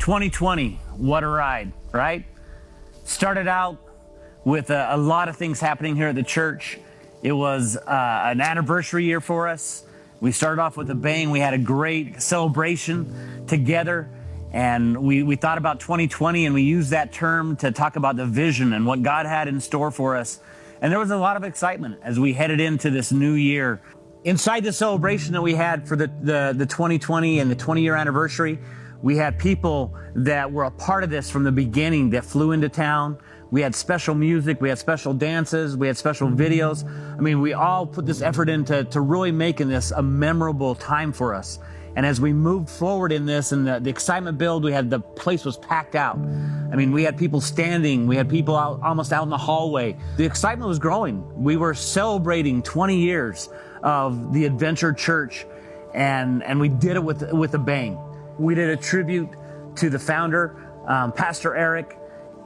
2020, what a ride, right? Started out with a lot of things happening here at the church. It was an anniversary year for us. We started off with a bang. We had a great celebration together, and we thought about 2020, and we used that term to talk about the vision and what God had in store for us. And there was a lot of excitement as we headed into this new year. Inside the celebration that we had for the 2020 and the 20-year anniversary, we had people that were a part of this from the beginning that flew into town. We had special music, we had special dances, we had special videos. I mean, we all put this effort into really making this a memorable time for us. And as we moved forward in this and the excitement built, the place was packed out. I mean, we had people standing, we had people almost out in the hallway. The excitement was growing. We were celebrating 20 years of the Adventure Church, and we did it with a bang. We did a tribute to the founder, Pastor Eric,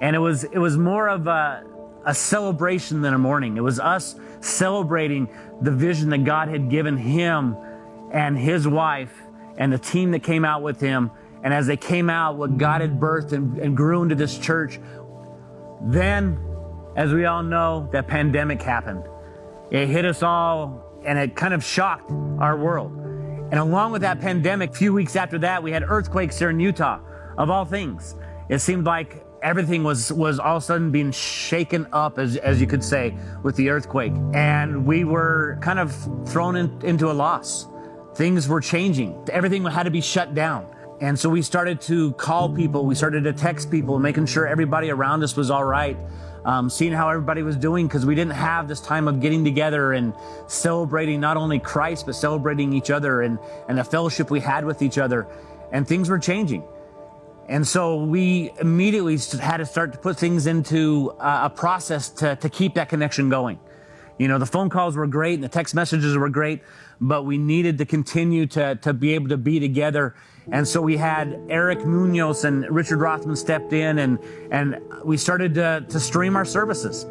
and it was more of a celebration than a mourning. It was us celebrating the vision that God had given him and his wife and the team that came out with him. And as they came out, what God had birthed and grew into this church. Then, as we all know, that pandemic happened. It hit us all, and it kind of shocked our world. And along with that pandemic, a few weeks after that, we had earthquakes here in Utah, of all things. It seemed like everything was all of a sudden being shaken up, as you could say, with the earthquake. And we were kind of thrown into a loss. Things were changing. Everything had to be shut down. And so we started to call people. We started to text people, making sure everybody around us was all right. Seeing how everybody was doing, because we didn't have this time of getting together and celebrating not only Christ, but celebrating each other and the fellowship we had with each other. And things were changing. And so we immediately had to start to put things into a process to keep that connection going. You know, the phone calls were great and the text messages were great, but we needed to continue to be able to be together. And so we had Eric Munoz and Richard Rothman stepped in, and we started to stream our services.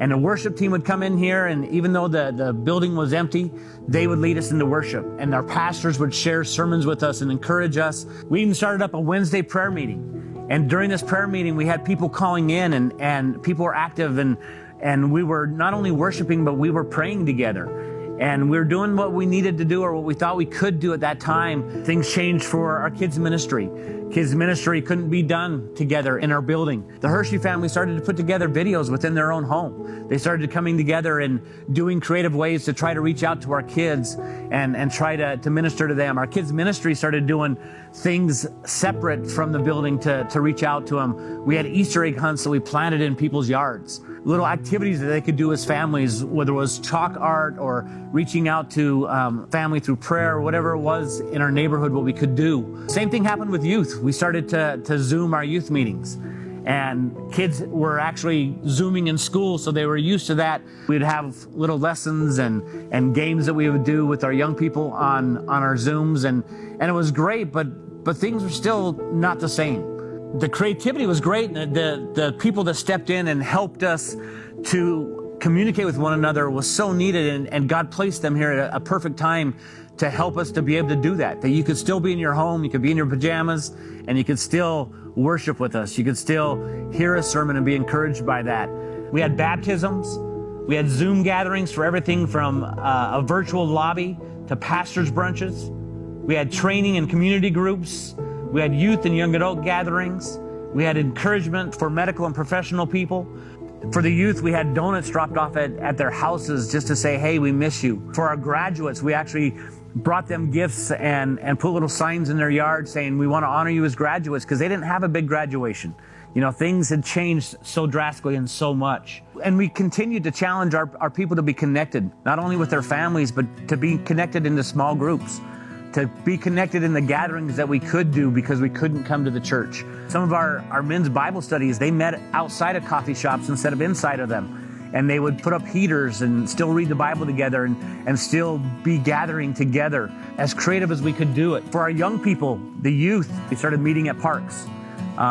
And the worship team would come in here, and even though the building was empty, they would lead us into worship. And our pastors would share sermons with us and encourage us. We even started up a Wednesday prayer meeting. And during this prayer meeting, we had people calling in, and people were active, and we were not only worshiping, but we were praying together. And we were doing what we needed to do, or what we thought we could do at that time. Things changed for our kids' ministry. Kids' ministry couldn't be done together in our building. The Hershey family started to put together videos within their own home. They started coming together and doing creative ways to try to reach out to our kids and try to minister to them. Our kids' ministry started doing things separate from the building to reach out to them. We had Easter egg hunts that we planted in people's yards. Little activities that they could do as families, whether it was chalk art or reaching out to family through prayer, or whatever it was in our neighborhood, what we could do. Same thing happened with youth. We started to Zoom our youth meetings, and kids were actually Zooming in school, so they were used to that. We'd have little lessons and games that we would do with our young people on our Zooms, and it was great, but things were still not the same. The creativity was great, and the people that stepped in and helped us to communicate with one another was so needed, and God placed them here at a perfect time to help us to be able to do that. That you could still be in your home, you could be in your pajamas, and you could still worship with us. You could still hear a sermon and be encouraged by that. We had baptisms, we had Zoom gatherings for everything from a virtual lobby to pastors' brunches. We had training and community groups. We had youth and young adult gatherings. We had encouragement for medical and professional people. For the youth, we had donuts dropped off at their houses just to say, hey, we miss you. For our graduates, we actually brought them gifts and put little signs in their yard saying, we want to honor you as graduates, because they didn't have a big graduation. You know, things had changed so drastically and so much. And we continued to challenge our people to be connected, not only with their families, but to be connected into small groups, to be connected in the gatherings that we could do because we couldn't come to the church. Some of our men's Bible studies, they met outside of coffee shops instead of inside of them. And they would put up heaters and still read the Bible together and still be gathering together, as creative as we could do it. For our young people, the youth, we started meeting at parks,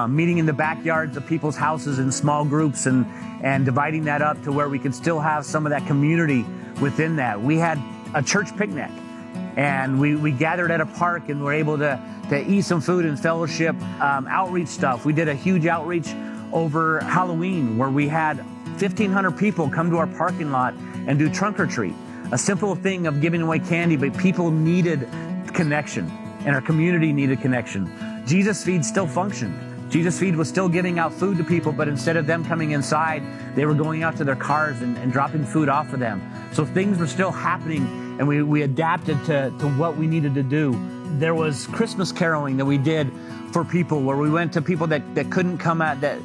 meeting in the backyards of people's houses in small groups and dividing that up to where we could still have some of that community within that. We had a church picnic. And we gathered at a park and were able to eat some food and fellowship, outreach stuff. We did a huge outreach over Halloween where we had 1,500 people come to our parking lot and do trunk or treat. A simple thing of giving away candy, but people needed connection and our community needed connection. Jesus Feed still functioned. Jesus Feed was still giving out food to people, but instead of them coming inside, they were going out to their cars and dropping food off for them. So things were still happening, and we adapted to what we needed to do. There was Christmas caroling that we did for people, where we went to people that couldn't come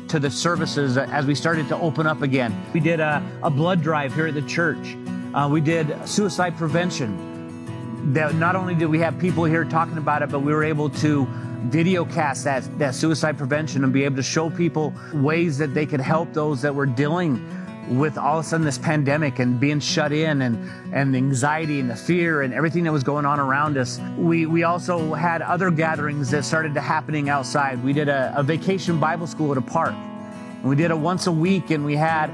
to the services as we started to open up again. We did a blood drive here at the church. We did suicide prevention. That not only did we have people here talking about it, but we were able to video cast that suicide prevention and be able to show people ways that they could help those that were dealing with all of a sudden this pandemic and being shut in and the anxiety and the fear and everything that was going on around us. We also had other gatherings that started happening outside. We did a vacation Bible school at a park. And we did it once a week, and we had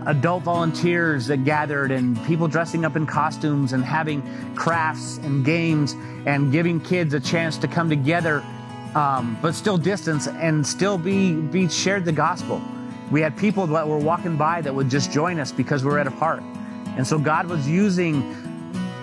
adult volunteers that gathered and people dressing up in costumes and having crafts and games and giving kids a chance to come together, but still distance and still be shared the gospel. We had people that were walking by that would just join us because we were at a park. And so God was using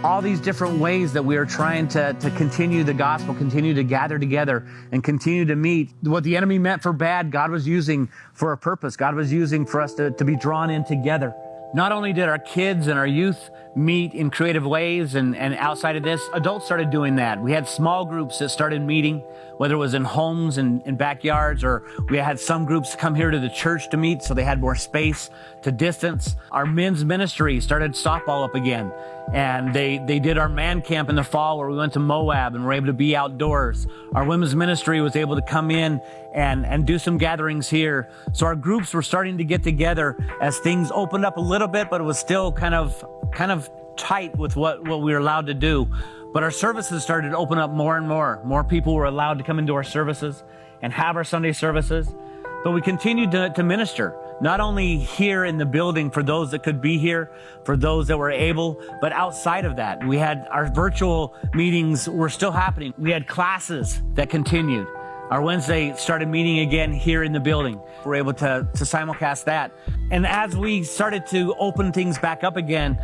all these different ways that we are trying to continue the gospel, continue to gather together and continue to meet. What the enemy meant for bad, God was using for a purpose. God was using for us to be drawn in together. Not only did our kids and our youth meet in creative ways, and outside of this, adults started doing that. We had small groups that started meeting, whether it was in homes and in backyards, or we had some groups come here to the church to meet so they had more space to distance. Our men's ministry started softball up again, and they did our man camp in the fall where we went to Moab and were able to be outdoors. Our women's ministry was able to come in and do some gatherings here. So our groups were starting to get together as things opened up a little bit, but it was still kind of tight with what we were allowed to do. But our services started to open up more and more. More people were allowed to come into our services and have our Sunday services. But we continued to minister, not only here in the building for those that could be here, for those that were able, but outside of that. We had our virtual meetings were still happening. We had classes that continued. Our Wednesday started meeting again here in the building. We were able to simulcast that. And as we started to open things back up again,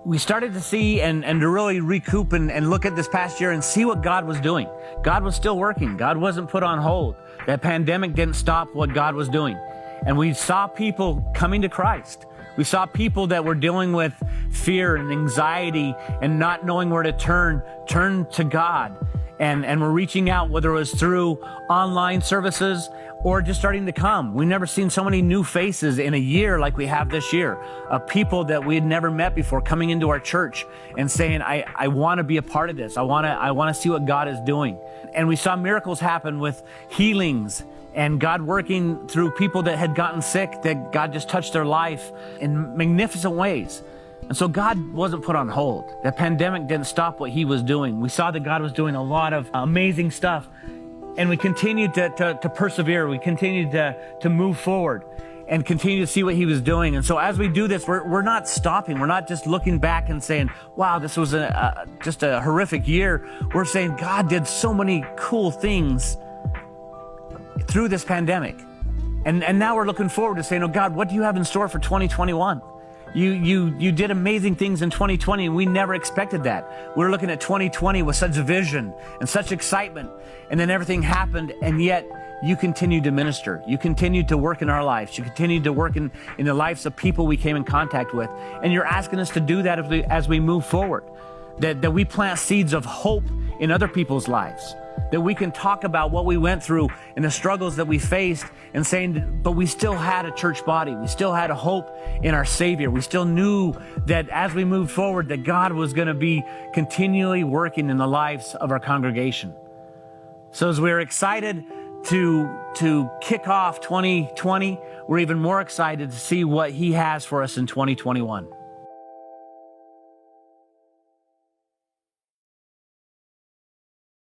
we started to see and to really recoup and look at this past year and see what God was doing. God was still working. God wasn't put on hold. That pandemic didn't stop what God was doing. And we saw people coming to Christ. We saw people that were dealing with fear and anxiety and not knowing where to turn to God. And we're reaching out, whether it was through online services or just starting to come. We've never seen so many new faces in a year like we have this year, of people that we had never met before coming into our church and saying, I want to be a part of this. I want to see what God is doing. And we saw miracles happen with healings and God working through people that had gotten sick, that God just touched their life in magnificent ways. And so God wasn't put on hold. The pandemic didn't stop what he was doing. We saw that God was doing a lot of amazing stuff. And we continued to persevere. We continued to move forward and continue to see what he was doing. And so as we do this, we're not stopping. We're not just looking back and saying, wow, this was just a horrific year. We're saying God did so many cool things through this pandemic. And now we're looking forward to saying, oh God, what do you have in store for 2021? You did amazing things in 2020, and we never expected that. We were looking at 2020 with such vision and such excitement, and then everything happened, and yet you continued to minister. You continued to work in our lives. You continued to work in the lives of people we came in contact with, and you're asking us to do that as we move forward, that we plant seeds of hope in other people's lives, that we can talk about what we went through and the struggles that we faced and saying, but we still had a church body. We still had a hope in our Savior. We still knew that as we moved forward, that God was going to be continually working in the lives of our congregation. So as we're excited to kick off 2020, we're even more excited to see what he has for us in 2021.